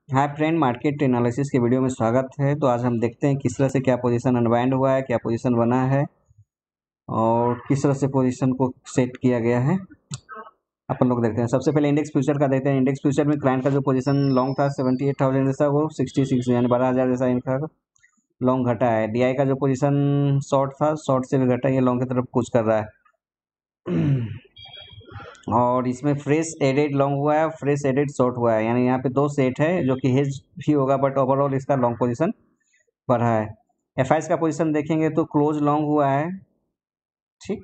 Hi friend, market analysis के video में स्वागत है। तो आज हम देखते हैं किस तरह से क्या पोजीशन अनवाइंड हुआ है, क्या पोजीशन बना है और किस तरह से पोजीशन को सेट किया गया है अपन लोग देखते हैं। सबसे पहले इंडेक्स फ्यूचर का देखते हैं। इंडेक्स फ्यूचर में क्लाइंट का जो पोजीशन लॉन्ग था 78,000 जैसा, वो 66 यानी 12,000 जैसा इनका लॉन्ग घटा है। डीआई का जो पोजीशन शॉर्ट था, शॉर्ट से भी घटा, ये लॉन्ग की तरफ कुछ कर रहा है। और इसमें फ्रेश एडेड लॉन्ग हुआ है, फ्रेश एडेड शॉर्ट हुआ है, यानी यहाँ पे दो सेट है जो कि हेज भी होगा, बट ओवरऑल इसका लॉन्ग पोजीशन बढ़ा है। एफ का पोजीशन देखेंगे तो क्लोज लॉन्ग हुआ है, ठीक,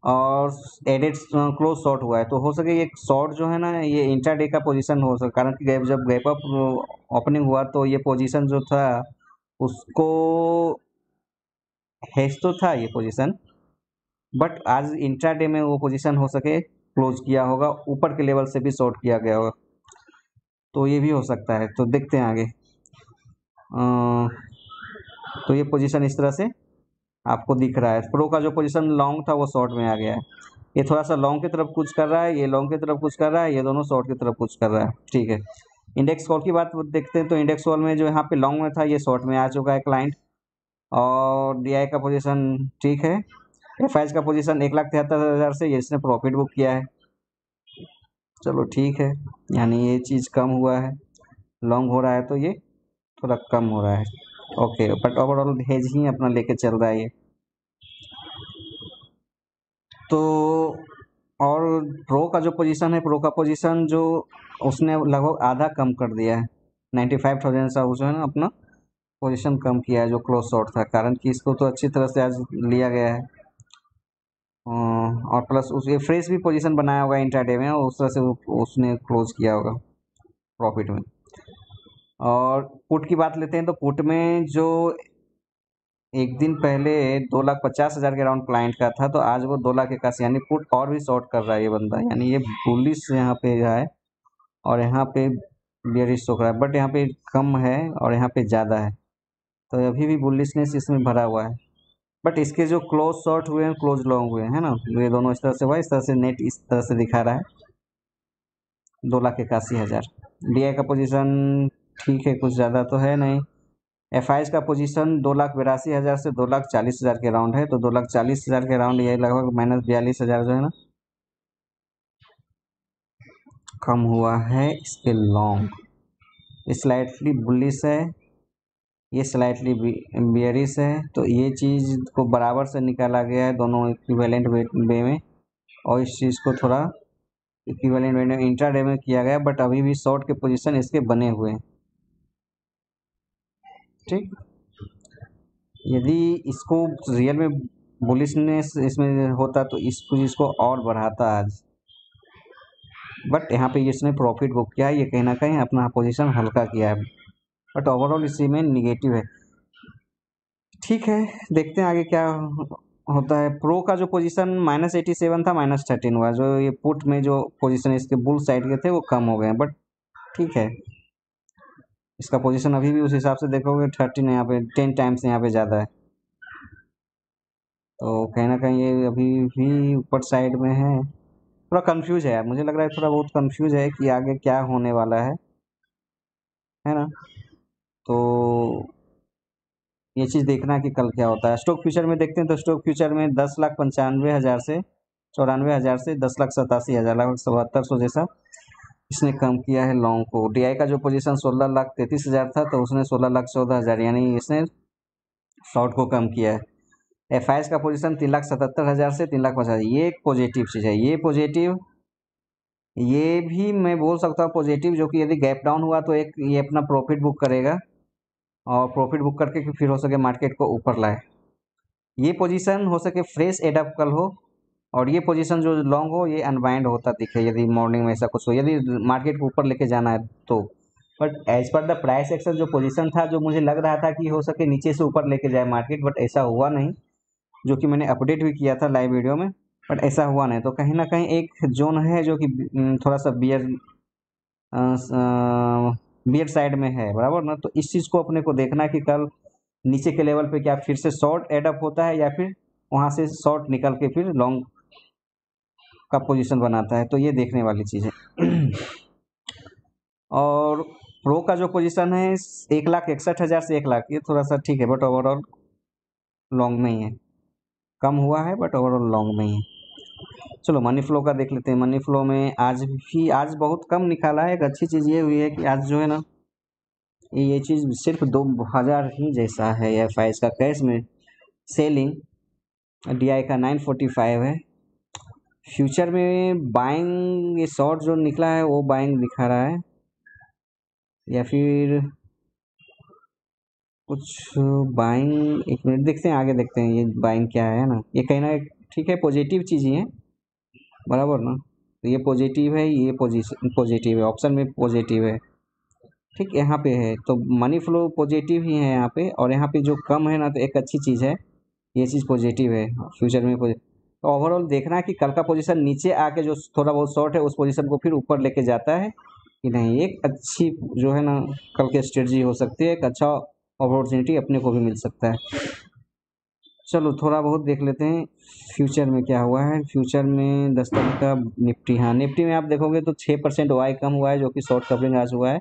और एडेड क्लोज शॉर्ट हुआ है। तो हो सके ये शॉर्ट जो है ना, ये इंट्राडे का पोजीशन हो सके, कारण कि जब गैप अप ओपनिंग हुआ तो ये पोजीशन जो था उसको हेज तो था ये पोजीशन, बट आज इंट्राडे में वो पोजीशन हो सके क्लोज किया होगा, ऊपर के लेवल से भी शॉर्ट किया गया होगा, तो ये भी हो सकता है। तो देखते हैं आगे। तो ये पोजीशन इस तरह से आपको दिख रहा है। प्रो का जो पोजीशन लॉन्ग था वो शॉर्ट में आ गया है। ये थोड़ा सा लॉन्ग की तरफ कुछ कर रहा है, ये लॉन्ग की तरफ कुछ कर रहा है, ये दोनों शॉर्ट की तरफ कुछ कर रहा है, ठीक है। इंडेक्स कॉल की बात देखते हैं तो इंडेक्स कॉल में जो यहाँ पे लॉन्ग में था ये शॉर्ट में आ चुका है क्लाइंट, और डीआई का पोजीशन ठीक है। एफ का पोजीशन 1,73,000 से ये इसने प्रॉफिट बुक किया है, चलो ठीक है, यानी ये चीज़ कम हुआ है, लॉन्ग हो रहा है तो ये थोड़ा कम हो रहा है, ओके। बट ओवरऑल हेज ही अपना लेके चल रहा है ये। तो और प्रो का जो पोजीशन है, प्रो का पोजीशन जो उसने लगभग आधा कम कर दिया है, 95,000 सा जो है ना अपना पोजीशन कम किया है जो क्लोज शॉर्ट था, कारण कि इसको तो अच्छी तरह से आज लिया गया है। और प्लस उस ये फ्रेश भी पोजीशन बनाया होगा इंट्राडे में, और उस तरह से उसने क्लोज किया होगा प्रॉफिट में। और पुट की बात लेते हैं तो पुट में जो एक दिन पहले 2,50,000 के अराउंड क्लाइंट का था, तो आज वो 2,81,000, यानी पुट और भी शॉर्ट कर रहा है ये बंदा, यानी ये बुलिश यहाँ पे है और यहाँ पे बेयरिश हो रहा है, बट यहाँ पे कम है और यहाँ पे ज़्यादा है, तो अभी भी बुलिशनेस इसमें भरा हुआ है। बट इसके जो क्लोज शॉर्ट हुए हैं, क्लोज लॉन्ग हुए हैं ना, ये दोनों इस तरह से हुआ, इस तरह से नेट इस तरह से दिखा रहा है 2,81,000। डी का पोजीशन ठीक है, कुछ ज़्यादा तो है नहीं। एफ का पोजीशन 2,82,000 से 2,40,000 के राउंड है, तो 2,40,000 के राउंड ये लगभग -42,000 जो है ना कम हुआ है इसके लॉन्ग। स्लाइटली बुलिश है, ये स्लाइटली बियरिश है, तो ये चीज़ को बराबर से निकाला गया है दोनों इक्विवेलेंट वे में, और इस चीज़ को थोड़ा इक्विवेलेंट वे में इंट्राडे में किया गया, बट अभी भी शॉर्ट के पोजीशन इसके बने हुए हैं, ठीक। यदि इसको रियल में बुलिशनेस इसमें होता तो इस चीज़ को और बढ़ाता आज, बट यहाँ पे इसने प्रॉफिट बुक किया है, ये कहीं ना कहीं अपना पोजीशन हल्का किया है, बट ओवरऑल इसी में निगेटिव है, ठीक है। देखते हैं आगे क्या होता है। प्रो का जो पोजीशन -87 था, -13 हुआ, जो ये पुट में जो पोजीशन इसके बुल साइड के थे वो कम हो गए हैं, बट ठीक है। इसका पोजीशन अभी भी उस हिसाब से देखोगे 13 यहाँ पे 10 टाइम्स यहाँ पे ज़्यादा है, तो कहीं ना कहीं ये अभी भी ऊपर साइड में है। थोड़ा कंफ्यूज है यार, मुझे लग रहा है थोड़ा बहुत कंफ्यूज है कि आगे क्या होने वाला है ना। तो ये चीज़ देखना कि कल क्या होता है। स्टॉक फ्यूचर में देखते हैं तो स्टॉक फ्यूचर में 10,95,000 से 94,000 से 10,87,000, लगभग 7,700 जैसा इसने कम किया है लॉन्ग को। डीआई का जो पोजीशन 16,33,000 था, तो उसने 16,14,000, यानी इसने शॉर्ट को कम किया है। एफ का पोजीशन 3,77,000 से 3,50,000, ये एक पॉजिटिव चीज़ है, ये पॉजिटिव, ये भी मैं बोल सकता हूँ पॉजिटिव, जो कि यदि गैप डाउन हुआ तो एक ये अपना प्रॉफिट बुक करेगा, और प्रॉफिट बुक करके फिर हो सके मार्केट को ऊपर लाए। ये पोजीशन हो सके फ्रेश एडअप कल हो, और ये पोजीशन जो लॉन्ग हो ये अनवाइंड होता दिखे, यदि मॉर्निंग में ऐसा कुछ हो, यदि मार्केट को ऊपर लेके जाना है तो। But as per the price action जो पोजीशन था, जो मुझे लग रहा था कि हो सके नीचे से ऊपर लेके जाए मार्केट, बट ऐसा हुआ नहीं, जो कि मैंने अपडेट भी किया था लाइव वीडियो में, बट ऐसा हुआ नहीं। तो कहीं ना कहीं एक जोन है जो कि थोड़ा सा बियर साइड में है, बराबर ना। तो इस चीज़ को अपने को देखना है कि कल नीचे के लेवल पे क्या फिर से शॉर्ट एडअप होता है, या फिर वहाँ से शॉर्ट निकल के फिर लॉन्ग का पोजीशन बनाता है, तो ये देखने वाली चीज़ है। और प्रो का जो पोजीशन है 1,61,000 से 1 लाख, ये थोड़ा सा ठीक है, बट ओवरऑल लॉन्ग में ही है, कम हुआ है बट ओवरऑल लॉन्ग में ही है। चलो मनी फ्लो का देख लेते हैं। मनी फ्लो में आज बहुत कम निकाला है। एक अच्छी चीज़ ये हुई है कि आज जो है ना, ये चीज़ सिर्फ 2,000 ही जैसा है एफ आई का कैश में सेलिंग। डी आई का 945 है। फ्यूचर में बाइंग, ये शॉर्ट जो निकला है वो बाइंग दिखा रहा है, या फिर कुछ बाइंग। एक मिनट देखते हैं, आगे देखते हैं ये बाइंग क्या है ना। ये कहीं ना ठीक है, पॉजिटिव चीज़ ही है, बराबर ना। तो ये पॉजिटिव है, ये पोजीशन पॉजिटिव है, ऑप्शन में पॉजिटिव है, ठीक। यहाँ पे है तो मनी फ्लो पॉजिटिव ही है यहाँ पे, और यहाँ पे जो कम है ना तो एक अच्छी चीज़ है, ये चीज़ पॉजिटिव है फ्यूचर में तो ओवरऑल देखना है कि कल का पोजीशन नीचे आके जो थोड़ा बहुत शॉर्ट है उस पोजीशन को फिर ऊपर लेके जाता है कि नहीं। एक अच्छी जो है ना कल की स्ट्रेटजी हो सकती है, एक अच्छा अपॉर्चुनिटी अपने को भी मिल सकता है। चलो थोड़ा बहुत देख लेते हैं फ्यूचर में क्या हुआ है। फ्यूचर में 10 तारीख का निफ्टी, हाँ निफ्टी में आप देखोगे तो 6% वाई कम हुआ है, जो कि शॉर्ट कवरिंग आज हुआ है।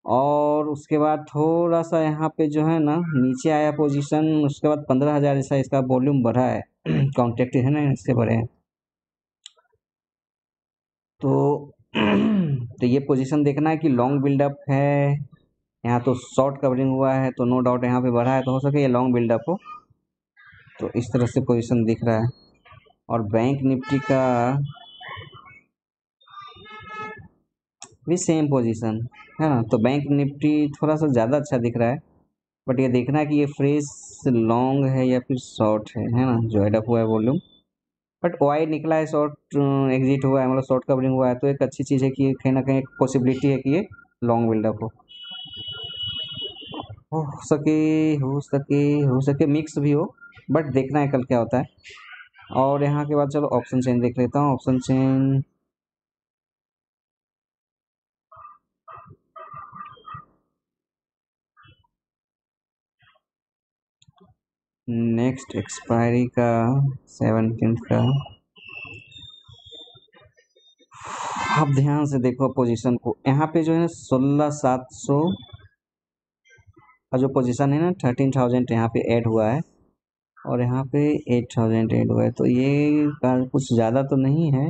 और उसके बाद थोड़ा सा यहाँ पे जो है ना नीचे आया पोजीशन, उसके बाद 15,000 ऐसा इसका वॉल्यूम बढ़ा है कॉन्ट्रैक्ट है ना, इससे बढ़े हैं तो तो ये पोजीशन देखना है कि लॉन्ग बिल्डअप है यहाँ, तो शॉर्ट कवरिंग हुआ है तो नो डाउट यहाँ पे बढ़ा है, तो हो सके ये लॉन्ग बिल्डअप हो। तो इस तरह से पोजीशन दिख रहा है। और बैंक निफ्टी का भी सेम पोजीशन है ना, तो बैंक निफ्टी थोड़ा सा ज़्यादा अच्छा दिख रहा है, बट ये देखना है कि ये फ्रेश लॉन्ग है या फिर शॉर्ट है ना, जो एडअप हुआ है वॉल्यूम। बट वाई निकला है, शॉर्ट एग्जिट हुआ है, मतलब शॉर्ट कवरिंग हुआ है, तो एक अच्छी चीज़ है कि कहीं ना कहीं एक पॉसिबिलिटी है कि ये लॉन्ग बिल्डअप हो सके, हो सके मिक्स भी हो, बट देखना है कल क्या होता है। और यहाँ के बाद चलो ऑप्शन चेन देख लेता हूँ। ऑप्शन चेन नेक्स्ट एक्सपायरी का 17 का, आप ध्यान से देखो पोजीशन को। यहाँ पे जो है 16,700 का जो पोजीशन है ना, 13,000 यहाँ पे ऐड हुआ है, और यहाँ पे 8,000 ऐड हुआ है, तो ये कुछ ज़्यादा तो नहीं है।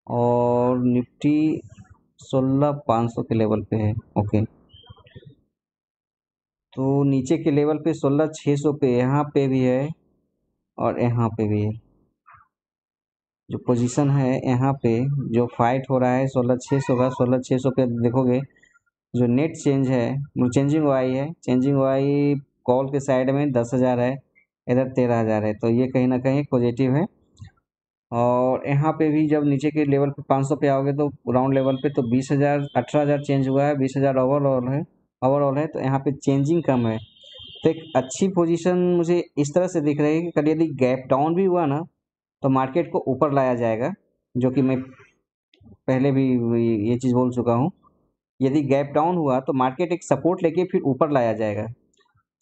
और निफ्टी 16,500 के लेवल पे है, ओके। तो नीचे के लेवल पे 16,600 पे यहाँ पे भी है, और यहाँ पे भी है। जो पोजीशन है यहाँ पे जो फाइट हो रहा है 16,600 का, 16,600 पे देखोगे जो नेट चेंज है, चेंजिंग वाई है, चेंजिंग वाई कॉल के साइड में 10,000 है, इधर 13,000 है, तो ये कहीं ना कहीं पॉजिटिव है। और यहाँ पे भी जब नीचे के लेवल पे 500 पे आओगे तो राउंड लेवल पे तो 20,000 18,000 चेंज हुआ है, 20,000 ओवरऑल है, तो यहाँ पे चेंजिंग कम है। तो एक अच्छी पोजीशन मुझे इस तरह से दिख रही है कि कल यदि गैप डाउन भी हुआ ना तो मार्केट को ऊपर लाया जाएगा, जो कि मैं पहले भी ये चीज़ बोल चुका हूँ। यदि गैप डाउन हुआ तो मार्केट एक सपोर्ट लेके फिर ऊपर लाया जाएगा,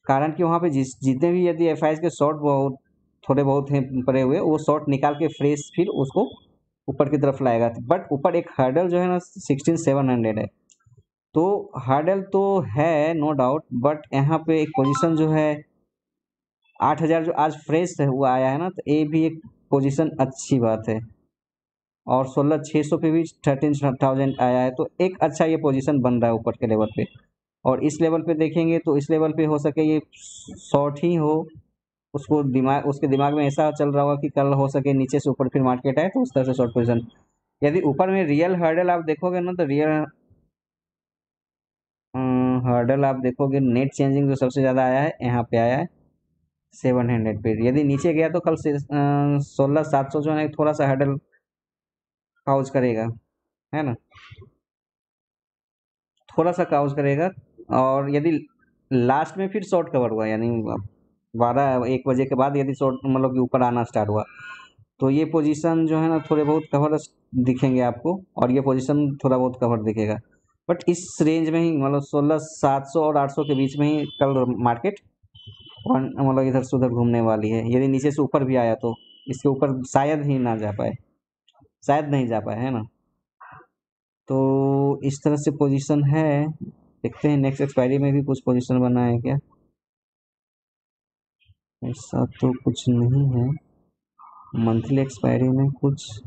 कारण कि वहाँ पे जितने भी यदि एफ के शॉर्ट बहुत थोड़े बहुत हैं पड़े हुए, वो शॉर्ट निकाल के फ्रेश फिर उसको ऊपर की तरफ लाएगा। बट ऊपर एक हर्डल जो है ना 16,700 है, तो हर्डल तो है नो डाउट, बट यहाँ पे एक पोजीशन जो है 8,000 जो आज फ्रेश है वो आया है ना, तो ये भी एक पोजीशन अच्छी बात है। और 16,600 पे भी 13,000 आया है, तो एक अच्छा ये पोजीशन बन रहा है ऊपर के लेवल पे। और इस लेवल पे देखेंगे तो इस लेवल पे हो सके ये शॉर्ट ही हो, उसके दिमाग में ऐसा चल रहा होगा कि कल हो सके नीचे से ऊपर फिर मार्केट आए, तो उस तरह से शॉर्ट पोजीशन। यदि ऊपर में रियल हर्डल आप देखोगे ना, तो रियल हर्डल आप देखोगे नेट चेंजिंग जो सबसे ज़्यादा आया है यहाँ पे आया है 700 पे। यदि नीचे गया तो कल से 16,700 जो है थोड़ा सा हर्डल काउज करेगा, है ना, थोड़ा सा काउज करेगा। और यदि लास्ट में फिर शॉर्ट कवर हुआ, यानी 12-1 बजे के बाद यदि शॉर्ट मतलब कि ऊपर आना स्टार्ट हुआ, तो ये पोजीशन जो है ना थोड़े बहुत कवर दिखेंगे आपको, और ये पोजीशन थोड़ा बहुत कवर दिखेगा। बट इस रेंज में ही मतलब 16,700 और 800 के बीच में ही कल मार्केट मतलब इधर से उधर घूमने वाली है। यदि नीचे से ऊपर भी आया तो इसके ऊपर शायद ही ना जा पाए, शायद नहीं जा पाए, है ना। तो इस तरह से पोजीशन है। देखते हैं नेक्स्ट एक्सपायरी में भी कुछ पोजीशन बना है क्या। ऐसा तो कुछ नहीं है। मंथली एक्सपायरी में कुछ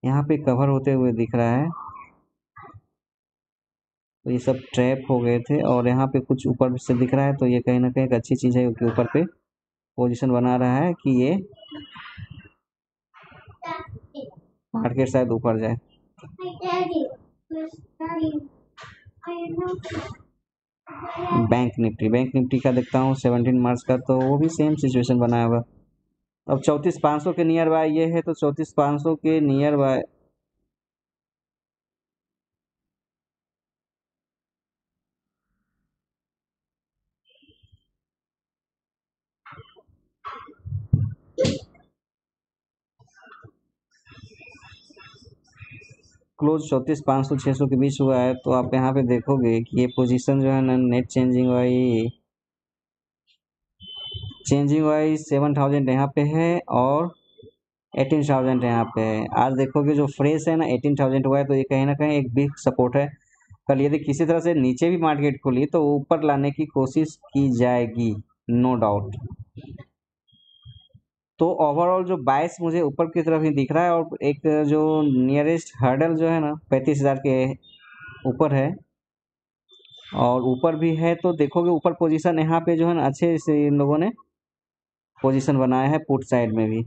यहाँ पे कवर होते हुए दिख रहा है, तो ये सब ट्रैप हो गए थे और यहाँ पे कुछ ऊपर से दिख रहा है, तो ये कहीं ना कहीं एक अच्छी चीज़ है क्योंकि ऊपर पे पोजीशन बना रहा है कि ये मार्केट शायद ऊपर जाए। बैंक निफ्टी का देखता हूँ 17 मार्च का, तो वो भी सेम सिचुएशन बनाया हुआ। अब 34,500 के नियर बाय ये है, तो 34,500 के नियर बाय क्लोज 34,500 600 के बीच हुआ है, तो आप यहाँ पे देखोगे कि ये पोजीशन जो है ना नेट चेंजिंग वाई 7,000 यहाँ पे है और 18,000 यहाँ पे है। आज देखोगे जो फ्रेश है ना 18,000 हुआ है, तो ये कहीं ना कहीं एक बिग सपोर्ट है। कल यदि किसी तरह से नीचे भी मार्केट खुली तो ऊपर लाने की कोशिश की जाएगी, नो डाउट। तो ओवरऑल जो बायस मुझे ऊपर की तरफ ही दिख रहा है और एक जो नियरेस्ट हर्डल जो है ना 35,000 के ऊपर है और ऊपर भी है, तो देखोगे ऊपर पोजीशन यहाँ पे जो है ना अच्छे से इन लोगों ने पोजीशन बनाया है पुट साइड में भी।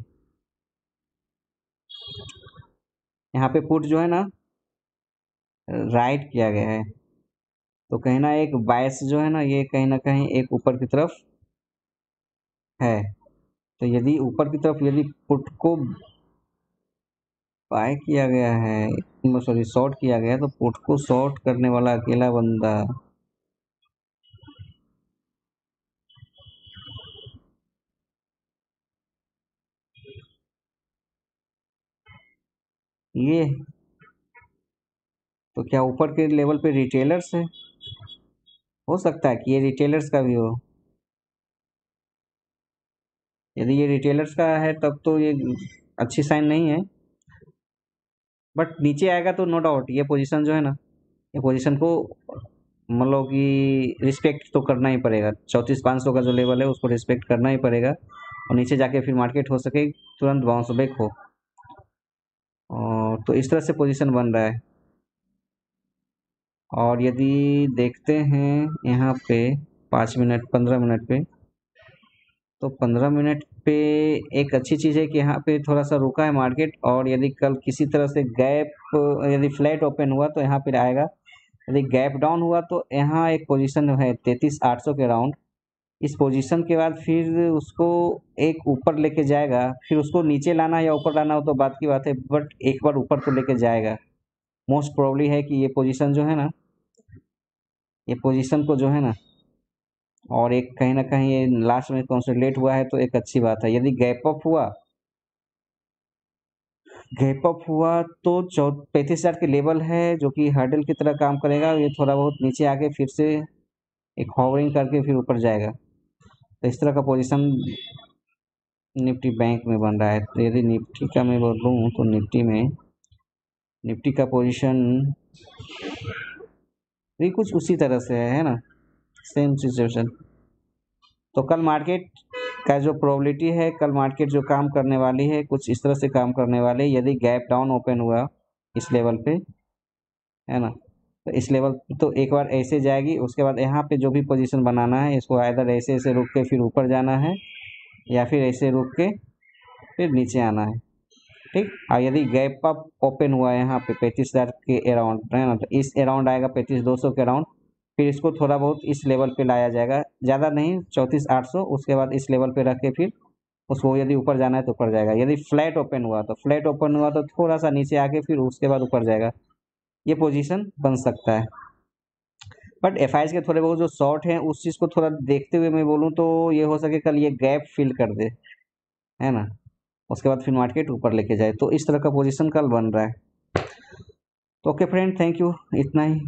यहाँ पे पुट जो है ना राइट किया गया है, तो कहीं ना एक बायस जो है ना ये कहीं ना कहीं एक ऊपर की तरफ है। तो यदि ऊपर की तरफ यदि पुट को बाय किया गया है, सॉरी शॉर्ट किया गया है, तो पुट को शॉर्ट करने वाला अकेला बंदा ये, तो क्या ऊपर के लेवल पे रिटेलर्स है? हो सकता है कि ये रिटेलर्स का भी हो। यदि ये रिटेलर्स का है तब तो ये अच्छी साइन नहीं है, बट नीचे आएगा तो नो डाउट ये पोजीशन जो है ना, ये पोजीशन को मतलब कि रिस्पेक्ट तो करना ही पड़ेगा। 34,500 का जो लेवल है उसको रिस्पेक्ट करना ही पड़ेगा और नीचे जाके फिर मार्केट हो सके तुरंत बाउंस बैक हो। और तो इस तरह से पोजीशन बन रहा है। और यदि देखते हैं यहाँ पे 5 मिनट 15 मिनट पे, तो 15 मिनट पे एक अच्छी चीज़ है कि यहाँ पे थोड़ा सा रुका है मार्केट और यदि कल किसी तरह से गैप यदि फ्लैट ओपन हुआ तो यहाँ पे आएगा। यदि गैप डाउन हुआ तो यहाँ एक पोजीशन है 33,800 के राउंड। इस पोजीशन के बाद फिर उसको एक ऊपर लेके जाएगा, फिर उसको नीचे लाना या ऊपर लाना हो तो बात की बात है, बट एक बार ऊपर तो लेके जाएगा। मोस्ट प्रोबेबली है कि ये पोजीशन जो है ना, ये पोजीशन को जो है ना, और एक कहीं ना कहीं ये लास्ट में कंसोलिडेट हुआ है तो एक अच्छी बात है। यदि गैप अप हुआ तो 35,000 के लेवल है जो कि हर्डल की तरह काम करेगा। ये थोड़ा बहुत नीचे आके फिर से एक हॉवरिंग करके फिर ऊपर जाएगा, तो इस तरह का पोजीशन निफ्टी बैंक में बन रहा है। तो यदि निफ्टी का मैं बोलूँ तो निफ्टी का पोजीशन भी कुछ उसी तरह से है ना, सेम सिचुएशन। तो कल मार्केट का जो प्रोबेबिलिटी है, कल मार्केट जो काम करने वाली है कुछ इस तरह से काम करने वाले, यदि गैप डाउन ओपन हुआ इस लेवल पे, है ना, तो इस लेवल तो एक बार ऐसे जाएगी, उसके बाद यहाँ पे जो भी पोजीशन बनाना है इसको आइदर ऐसे ऐसे रुक के फिर ऊपर जाना है या फिर ऐसे रुक के फिर नीचे आना है, ठीक। और यदि गैप अप ओपन हुआ है यहाँ पे 35,000 के अराउंड, है ना, तो इस अराउंड आएगा 35,200 के अराउंड, फिर इसको थोड़ा बहुत इस लेवल पे लाया जाएगा, ज़्यादा नहीं 34,800। उसके बाद इस लेवल पे रख के फिर उसको यदि ऊपर जाना है तो ऊपर जाएगा। यदि फ्लैट ओपन हुआ तो थोड़ा सा नीचे आके फिर उसके बाद ऊपर जाएगा। ये पोजीशन बन सकता है, बट एफआईज के थोड़े बहुत जो शॉर्ट हैं उस चीज़ को थोड़ा देखते हुए मैं बोलूँ तो ये हो सके कल ये गैप फिल कर दे, है ना, उसके बाद फिर मार्केट ऊपर लेके जाए, तो इस तरह का पोजीशन कल बन रहा है। तो ओके फ्रेंड, थैंक यू, इतना ही।